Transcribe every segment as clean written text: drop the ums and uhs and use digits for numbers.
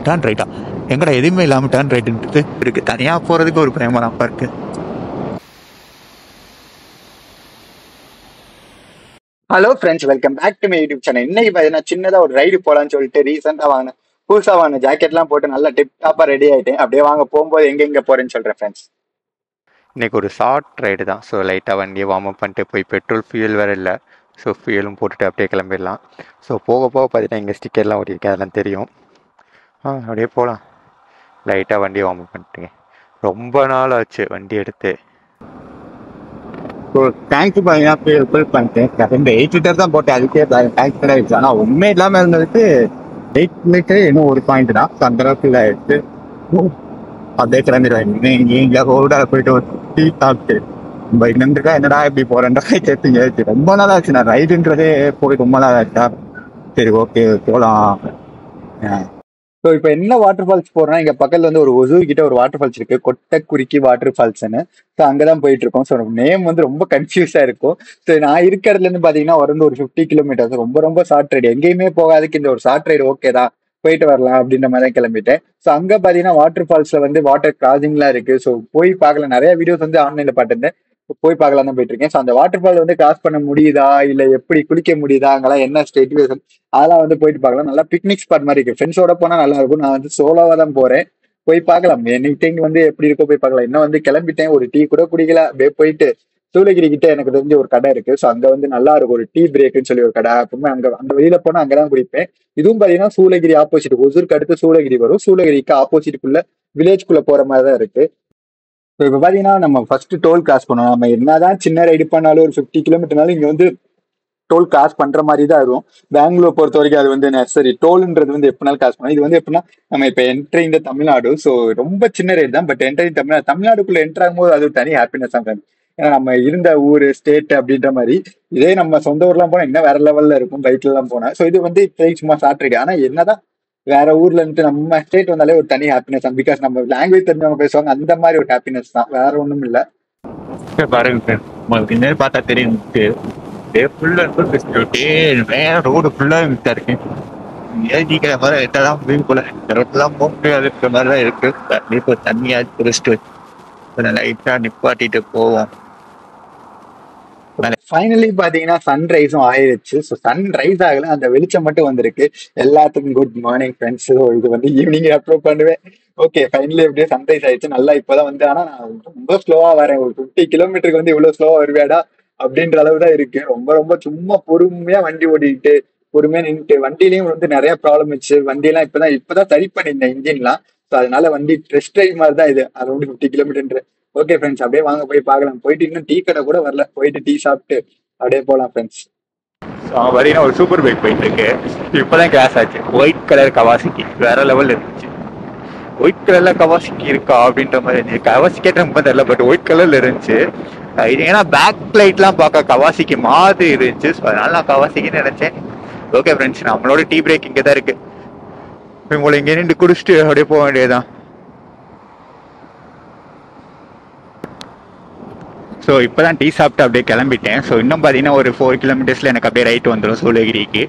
Turn ரைட்டா எங்கடா எதுவுமே இல்லாமல் டர்ன் ரைட்டுன்றது இருக்குது. தனியாக போகிறதுக்கு ஒரு பயமாக தான் இருக்குது. Hello friends, welcome back to my YouTube channel. இன்னைக்கு பார்த்தீங்கன்னா சின்னதாக ஒரு ரைடு போகலான்னு சொல்லிட்டு ரீசெண்டாக வாங்கின புதுசாக வாங்கின ஜாக்கெட்லாம் போட்டு நல்லா டிப் டாப்பாக ரெடி ஆகிட்டேன். அப்படியே வாங்க போகும்போது எங்கே போகிறேன்னு சொல்கிறேன் ஃப்ரெண்ட்ஸ். இன்றைக்கி ஒரு ஷார்ட் ரைடு தான். ஸோ லைட்டாக வண்டியை வார்ம் அப் பண்ணிட்டு போய் பெட்ரோல் ஃபியூல் வேறு இல்லை. ஸோ ஃபியூலும் போட்டுட்டு அப்படியே கிளம்பிடலாம். ஸோ போக பார்த்தீங்கன்னா இங்கே ஸ்டிக்கர்லாம் ஓட்டியிருக்கேன், அதெல்லாம் தெரியும். அப்படியே போகலாம். லைட்டாக வண்டியை வார்ம் அப் பண்ணிட்டுங்க. ரொம்ப நாள் ஆச்சு வண்டி எடுத்து. ஸோ தேங்க்யூ பார்த்தீங்கன்னா ஃபுல் பண்ணிட்டேன். 8 லிட்டர் தான் போட்டேன், அதுக்கே தேங்க்ஸ் ஆகிடுச்சு. ஆனால் உண்மை இல்லாமல் இருந்ததுக்கு 8 லிட்டர் இன்னும் ஒரு பாயிண்ட் தான். ஸோ அந்த அளவுக்கு இல்லை ஆயிடுச்சு. அப்படியே கிளம்பிடுவாங்க. இங்கே ரோடாக போயிட்டு ஒரு டீ சாப்பிட்டு நம்ம இன்னுக்கா என்னடா இப்படி போகிறேன்டா கேட்பீங்க. ரொம்ப நாள் ஆச்சு நான் ரைடுன்றதே போய் ரொம்ப நாள் ஆச்சா. சரி ஓகே போகலாம். ஸோ இப்போ என்ன வாட்டர் ஃபால்ஸ் போறோம்னா, இங்க பக்கத்துல வந்து ஒரு ஒசூர் கிட்ட ஒரு வாட்டர் ஃபால்ஸ் இருக்கு, கொட்டக்குறிக்கி வாட்டர் ஃபால்ஸ்ன்னு. ஸோ அங்கதான் போயிட்டு இருக்கோம். ஸோ நேம் வந்து ரொம்ப கன்ஃபியூஸா இருக்கும். ஸோ நான் இருக்கிற இடத்துல இருந்து பாத்தீங்கன்னா ஒரு 50 கிலோமீட்டர்ஸ், ரொம்ப ஷார்ட் ரைடு. எங்கேயுமே போகாதுக்கு இந்த ஒரு ஷார்ட் ரைடு ஓகே தான், போயிட்டு வரலாம் அப்படின்ற மாதிரி தான் கிளம்பிட்டேன். ஸோ அங்க பாத்தீங்கன்னா வாட்டர் ஃபால்ஸ்ல வந்து வாட்டர் கிராசிங்லாம் இருக்கு. ஸோ போய் பார்க்கலாம். நிறைய வீடியோஸ் வந்து ஆன்லைன்ல பார்த்துருந்தேன், போய் பார்க்கலாம் தான் போயிட்டு இருக்கேன். ஸோ அந்த வாட்டர் ஃபால் வந்து கிராஸ் பண்ண முடியுதா, இல்ல எப்படி குளிக்க முடியுதா, அங்கெல்லாம் என்ன சிச்சுவேஷன், அதெல்லாம் வந்து போயிட்டு பார்க்கலாம். நல்லா பிக்னிக் ஸ்பாட் மாதிரி இருக்கு. ஃப்ரெண்ட்ஸோட போனா நல்லா இருக்கும். நான் வந்து சோலோவா தான் போறேன். போய் பார்க்கலாம் எனி வந்து எப்படி இருக்கோ போய் பார்க்கலாம். இன்னும் வந்து கிளம்பிட்டேன், ஒரு டீ கூட குடிக்கல. அப்படியே போயிட்டு சூளகிரி கிட்ட எனக்கு தெரிஞ்ச ஒரு கடை இருக்கு. ஸோ அங்க வந்து நல்லா இருக்கும், ஒரு டீ பிரேக்குன்னு சொல்லி ஒரு கடை. அப்பவுமே அங்க அந்த வெளியில போனா அங்கதான் குடிப்பேன். இதுவும் பாத்தீங்கன்னா சூளகிரி ஆப்போசிட், ஒசூருக்கு அடுத்து சூளகிரி வரும். சூளகிரிக்கு ஆப்போசிட்டுக்குள்ள வில்லேஜ்குள்ள போற மாதிரி தான் இருக்கு. இப்ப பாத்தீங்கன்னா நம்ம ஃபர்ஸ்ட் டோல் கிராஸ் பண்ணணும். நம்ம என்னதான் சின்ன ரைடு பண்ணாலும் ஒரு 50 கிலோமீட்டர்னாலும் இங்க வந்து டோல் கிராஸ் பண்ற மாதிரி தான் இருக்கும். பெங்களூர் பொறுத்த வரைக்கும் அது வந்து நெசசரி. டோல்ன்றது வந்து எப்படினாலும் கிராஸ் பண்ணணும். இது வந்து எப்படின்னா, நம்ம இப்ப என்ட்ரி இந்த தமிழ்நாடு, ஸோ ரொம்ப சின்ன ரைடு தான். பட் என்ட்ரி தமிழ்நாடுக்குள்ள என்ட்ரு ஆகும்போது அது தனி ஹாப்பினஸ் தான். ஏன்னா நம்ம இருந்த ஊர் ஸ்டேட் அப்படின்ற மாதிரி. இதே நம்ம சொந்த ஊர்லாம் போனா இன்னும் வேற லெவல்ல இருக்கும், பைக்ல எல்லாம் போனா. ஸோ இது வந்து சும்மா ஷார்ட் ரைடு. ஆனா என்னதான் வேற ஊர்ல இருந்து நம்ம ஸ்டேட் வந்தாலே ஒரு தனி ஹாப்பினஸ் தான். பிகாஸ் நம்ம லாங்குவேஜ் தெரிஞ்சவங்க பேசுவாங்க, அந்த மாதிரி ஒரு ஹாப்பினஸ் தான், வேற ஒண்ணும் இல்ல. பாருங்க உங்களுக்கு பார்த்தா தெரியும், ரோடு ஃபுல்லா மிஸ்டா இருக்கு. ஏதிக்கிற மாதிரி எட்டெல்லாம் வீடு போல ரோட்லாம் போக முடியாதுன்ற மாதிரி தான் இருக்கு. கண்டிப்பா தண்ணியா குடிச்சிட்டு லைட்டா நிப்பாட்டிட்டு போவோம். ஃபைனலி பாத்தீங்கன்னா சன்ரைஸும் ஆயிடுச்சு. ஸோ சன்ரைஸ் ஆகல, அந்த வெளிச்சம் மட்டும் வந்திருக்கு. எல்லாத்துக்கும் குட் மார்னிங் ஃப்ரெண்ட்ஸ். இது வந்து ஈவினிங் அப்லோட் பண்ணுவேன். ஓகே ஃபைனலி எப்படியே சன்ரைஸ் ஆயிடுச்சு. நல்லா இப்பதான் வந்து, ஆனா நான் ரொம்ப ஸ்லோவா வரேன். ஒரு 50 கிலோமீட்டருக்கு வந்து இவ்வளவு ஸ்லோவா வருவேடா அப்படின்ற அளவு தான் இருக்கு. ரொம்ப சும்மா பொறுமையா வண்டி ஓடிட்டு பொறுமையா நின்றுட்டு. வண்டியிலயும் வந்து நிறைய ப்ராப்ளம் வச்சு, வண்டியெல்லாம் இப்பதான் சரி பண்ணியிருந்தேன் இன்ஜின்லாம். ஸோ அதனால வண்டி டெஸ்ட் ட்ரைவ் மாதிரி தான் இது, அரௌண்ட் 50 கிலோமீட்டர். ஓகே ஃப்ரெண்ட்ஸ், அப்படியே வாங்க போய் பார்க்கலாம். போயிட்டு இன்னும் டீ கடை கூட வரல, போயிட்டு டீ சாப்பிட்டு அப்படியே போகலாம் ஃப்ரெண்ட்ஸ். பார்த்தீங்கன்னா ஒரு சூப்பர் பைக் போயிட்டு இருக்கு. இப்போதான் கிராஸ் ஆச்சு. ஒயிட் கலர் கவாசிக்கி வேற லெவல் இருந்துச்சு. ஒயிட் கலர்ல கவாசிக்கி இருக்கா அப்படின்ற மாதிரி இருந்துச்சு. கவாசிக்கே ரொம்ப தெரியல, பட் ஒயிட் கலர்ல இருந்துச்சு. இது ஏன்னா பேக் லைட்லாம் பார்க்க கவாசிக்கு மாதிரி இருந்துச்சு. ஸோ அதனால நான் கவாசிக்கின்னு நினைச்சேன். ஓகே ஃப்ரெண்ட்ஸ், நம்மளோட டீ பிரேக் இங்கே தான் இருக்கு. உங்களை இங்கே நின்று குடிச்சிட்டு அப்படியே போக வேண்டியதுதான். ஸோ இப்போ தான் டீ சாப்பிட்டு அப்படியே கிளம்பிட்டேன். ஸோ இன்னும் பார்த்தீங்கன்னா ஒரு 4 கிலோமீட்டர்ஸில் எனக்கு அப்படியே ரைட் வந்துடும் சூளகிரிக்கு.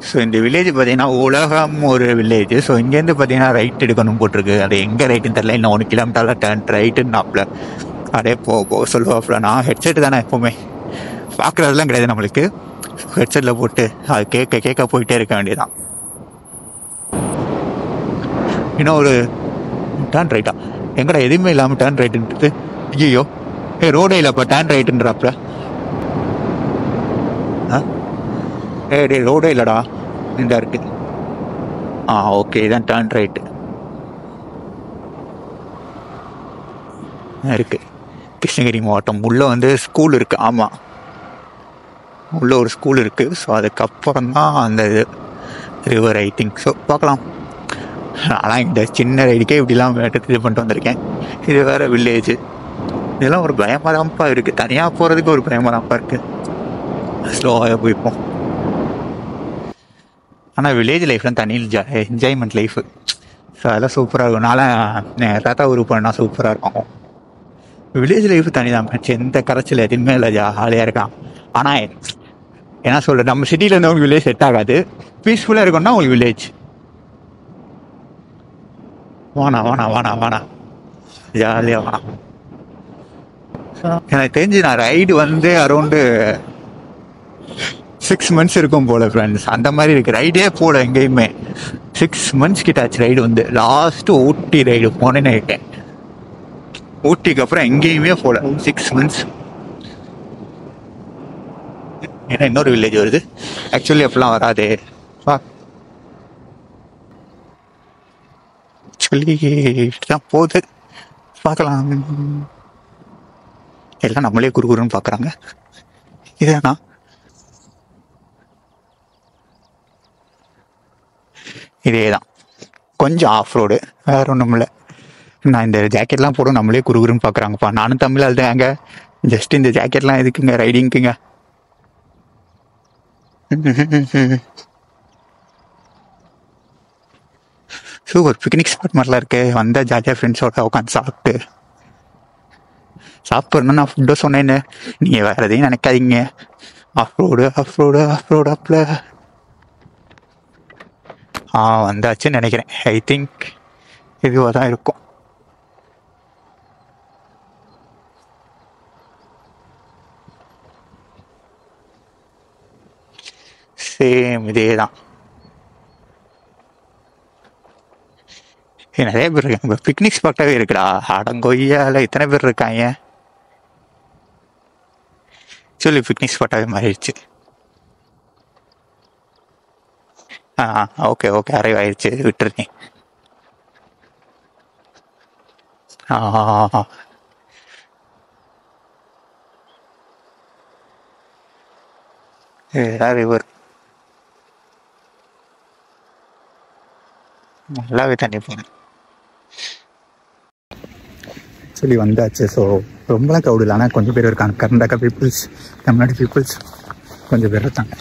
ஸோ இந்த வில்லேஜ் பார்த்தீங்கன்னா உலகம் ஒரு வில்லேஜ். ஸோ இங்கேருந்து பார்த்தீங்கன்னா ரைட் எடுக்கணும் போட்டிருக்கு. அது எங்கே ரைட்டுன்னு தெரியல. இன்னும் 1 கிலோமீட்டரில் டர்ன் ரைட்டுன்னு நாப்பில் அப்படியே போக சொல்லுவாப்புல. நான் ஹெட்செட்டு தானே எப்போவுமே, பார்க்குறதுலாம் கிடையாது நம்மளுக்கு. ஹெட்செட்டில் போட்டு அது கேட்க போயிட்டே இருக்க வேண்டியதான். இன்னும் ஒரு டர்ன் ரைட்டா எங்கடா எதுவுமே இல்லாமல் டர்ன் ரைட்டுன்றது. ஐயோ ரோடே இல்லைப்பா, டர்ன் ரைட்டுன்றாப்புல. டே ரோடே இல்லைடா, இந்த இருக்கு. ஓகே இதான் டர்ன் ரைட்டு இருக்கு. கிருஷ்ணகிரி மாவட்டம் உள்ள வந்து ஸ்கூல் இருக்கு. ஆமாம், உள்ள ஒரு ஸ்கூல் இருக்கு. ஸோ அதுக்கப்புறம் தான் அந்த இது ரிவர் ஐ திங்க். ஸோ பார்க்கலாம். ஆனால் இந்த சின்ன ரைடுக்கே இப்படிலாம் இது பண்ணிட்டு வந்திருக்கேன். இது வேற வில்லேஜ். இதெல்லாம் ஒரு பயமாக தான்ப்பா இருக்குது. தனியாக போகிறதுக்கு ஒரு பயமாக தான்ப்பா இருக்குது. ஸ்லோவாக போய்ப்போம். ஆனால் வில்லேஜ் லைஃப்லாம் தனி என்ஜாய்மெண்ட் லைஃபு. ஸோ அதெல்லாம் சூப்பராக இருக்கும். நான்லாம் தாத்தா ஊருக்கு போனால் சூப்பராக இருக்கும். வில்லேஜ் லைஃப் தனி தான். எந்த கரைச்சல் எதுவுமே இல்லை, ஜாலியாக இருக்கான். ஆனால் என்ன சொல்கிறது, நம்ம சிட்டியில் இருந்தவங்களுக்கு வில்லேஜ் செட் ஆகாது. பீஸ்ஃபுல்லாக இருக்கும்னா உங்களுக்கு வில்லேஜ். வேணாம் ஜாலியாக வேணாம். எனக்கு தெரிஞ்சு நான் ரைடு வந்து அரௌண்டு 6 months இருக்கும் போல ஃப்ரெண்ட்ஸ். அந்த மாதிரி இருக்கு. ரைடே போல எங்கேயுமே 6 months கிட்ட ஆச்சு ரைடு வந்து. லாஸ்ட்டு ஊட்டி ரைடு போனேன்னு இருக்கேன். ஊட்டிக்கு அப்புறம் எங்கேயுமே போல 6 months. ஏன்னா இன்னொரு வில்லேஜ் வருது. ஆக்சுவலி அப்பெல்லாம் வராது. ஆக்சுவலி தான் போகுது. பார்க்கலாம். எல்லாம் நம்மளே குறுகுறுன்னு பார்க்குறாங்க. இதேண்ணா இதே தான். கொஞ்சம் ஆஃப் ரோடு, வேற ஒன்றும் இல்லை. நான் இந்த ஜாக்கெட்லாம் போடும் நம்மளே குறுகுறுன்னு பார்க்குறாங்கப்பா. நானும் தமிழ் அழுதாங்க. ஜஸ்ட் இந்த ஜாக்கெட்லாம் எதுக்குங்க, ரைடிங்க்குங்க. சூப்பர் பிக்னிக் ஸ்பாட் மாதிரிலாம் இருக்கு. வந்தால் ஜாலியாக ஃப்ரெண்ட்ஸோட உட்காந்து சாப்பிட்றேன்னா நான் ஃபுட்டை சொன்னேன்னு நீங்கள் வேறு எதையும் நினைக்காதீங்க. ஆஃப் ரோடு அப்பில் வந்தாச்சுன்னு நினைக்கிறேன். ஐ திங்க் இதுவாக தான் இருக்கும். சேம் இதே தான். நிறைய பேர் இருக்காங்க. பிக்னிக் ஸ்பாட்டாகவே இருக்குடா. அடங்கொய்யால இத்தனை பேர் இருக்காங்க. சொல்லி பிக்னிக் ஸ்பாட்டாகவே மாறிடுச்சு. ஓகே அரைவ் ஆயிடுச்சு, விட்டுருக்கேன். ரிவர் நல்லாவே தண்ணி போனேன். சொல்லி வந்தாச்சு. ஸோ ரொம்பலாம் க்ரௌட் இல்லை, ஆனால் கொஞ்சம் பேர் இருக்காங்க. கர்நாடகா பீப்புள்ஸ், தமிழ்நாடு பீப்புள்ஸ் கொஞ்சம் பேர் இருக்காங்க.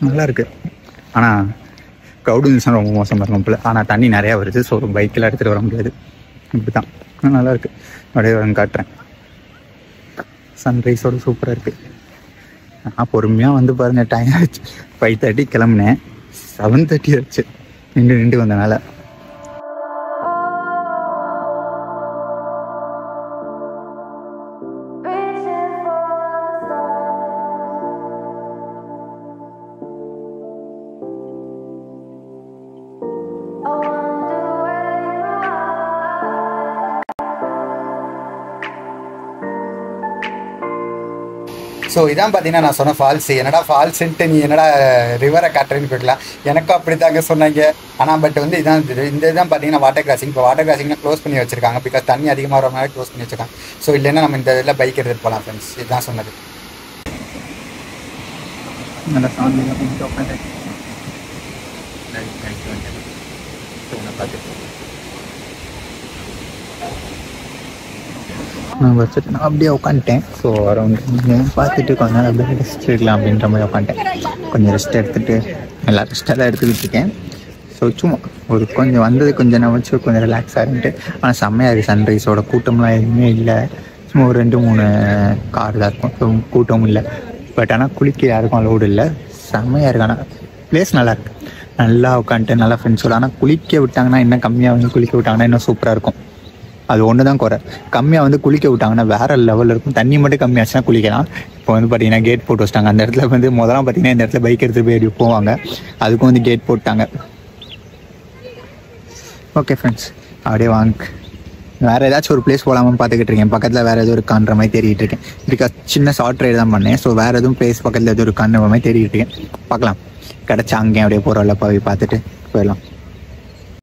நல்லா இருக்கு. ஆனால் க்ரௌடு இருந்துச்சுன்னா ரொம்ப மோசமாக இருக்கும் போல. ஆனால் தண்ணி நிறையா வருது. ஸோ பைக்கெலாம் எடுத்துகிட்டு வர முடியாது. இப்படி தான். நல்லா இருக்கு. அப்படியே வரேன் காட்டுறேன். சன்ரைஸோட சூப்பராக இருக்குது. நான் பொறுமையாக வந்து பாருங்க. டைம் ஆச்சு. 5:30 கிளம்புனேன். 7:30 ஆச்சு நின்று வந்தனால. ஸோ இதான் பார்த்தீங்கன்னா நான் சொன்ன ஃபால்ஸு. என்னடா ஃபால்ஸுன்ட்டு நீ என்னடா ரிவரை காட்டுறேன்னு போய்க்கலாம். எனக்கும் அப்படி தாங்க சொன்னாங்க. ஆனால் பட் வந்து இதான் இந்த இதுதான் பார்த்தீங்கன்னா வாட்டர் கிராசிங். இப்போ வாட்டர் கிராசிங்னா க்ளோஸ் பண்ணி வச்சிருக்காங்க. பிகாஸ் தண்ணி அதிகமாக வரனால க்ளோஸ் பண்ணி வச்சிருக்காங்க. ஸோ இல்லைன்னா நம்ம இந்த இதில் பைக் எடுத்துகிட்டு போகலாம் ஃப்ரெண்ட்ஸ். இதுதான் சொன்னது. நான் வச்சுட்டு நான் அப்படியே உட்காந்துட்டேன். ஸோ அரௌண்ட் பார்த்துட்டு கொஞ்ச நேரம் அப்படியே ரெஸ்ட் எடுக்கலாம் அப்படின்ற மாதிரி உட்காந்துட்டேன். கொஞ்சம் ரெஸ்ட் எடுத்துகிட்டு எல்லாம் ரெஸ்ட்டெல்லாம் எடுத்துக்கிட்டு இருக்கேன். ஸோ சும்மா ஒரு கொஞ்சம் வந்தது கொஞ்சம் நான் வச்சு கொஞ்சம் ரிலாக்ஸாக இருந்துட்டு. ஆனால் செம்மையாக இருக்குது. சன்ரைஸோட கூட்டம்லாம் எதுவுமே இல்லை. சும்மா ஒரு 2-3 கார் தான் இருக்கும். ஸோ கூட்டமும் இல்லை. பட் ஆனால் குளிக்க யாருக்கும் அலோடு இல்லை. செம்மையாக இருக்குது. ஆனால் பிளேஸ் நல்லாயிருக்கு. நல்லா உட்காந்துட்டு நல்லா ஃப்ரெண்ட்ஸோட. ஆனால் குளிக்க விட்டாங்கன்னா இன்னும் கம்மியாக வந்து குளிக்க விட்டாங்கன்னா இன்னும் சூப்பராக இருக்கும். அது ஒன்று தான் குறை. கம்மியாக வந்து குளிக்க விட்டாங்கன்னா வேறு லெவலில் இருக்கும். தண்ணி மட்டும் கம்மியாச்சுன்னா குளிக்கலாம். இப்போ வந்து பார்த்தீங்கன்னா கேட் போட்டு வச்சிட்டாங்க. அந்த இடத்துல வந்து முதலாம் பார்த்தீங்கன்னா இந்த இடத்துல பைக் எடுத்துகிட்டு போய் போவாங்க. அதுக்கும் வந்து கேட் போட்டாங்க. ஓகே ஃப்ரெண்ட்ஸ், அப்படியே வாங்க. வேறு ஏதாச்சும் ஒரு பிளேஸ் போகலாமான்னு பார்த்துக்கிட்டு இருக்கேன். பக்கத்தில் வேறு எதுவும் இருக்கான்ற மாதிரி தேடிட்டு இருக்கேன். பிகாஸ் சின்ன ஷார்ட் ரைடு தான் பண்ணேன். ஸோ வேறு எதுவும் பிளேஸ் பக்கத்தில் எதுவும் இருக்கான்ற மாதிரி தேடிட்டு இருக்கேன். பார்க்கலாம். கிடச்சா அங்கேயும் அப்படியே போகிறோம்ல போய் பார்த்துட்டு போயிடலாம்.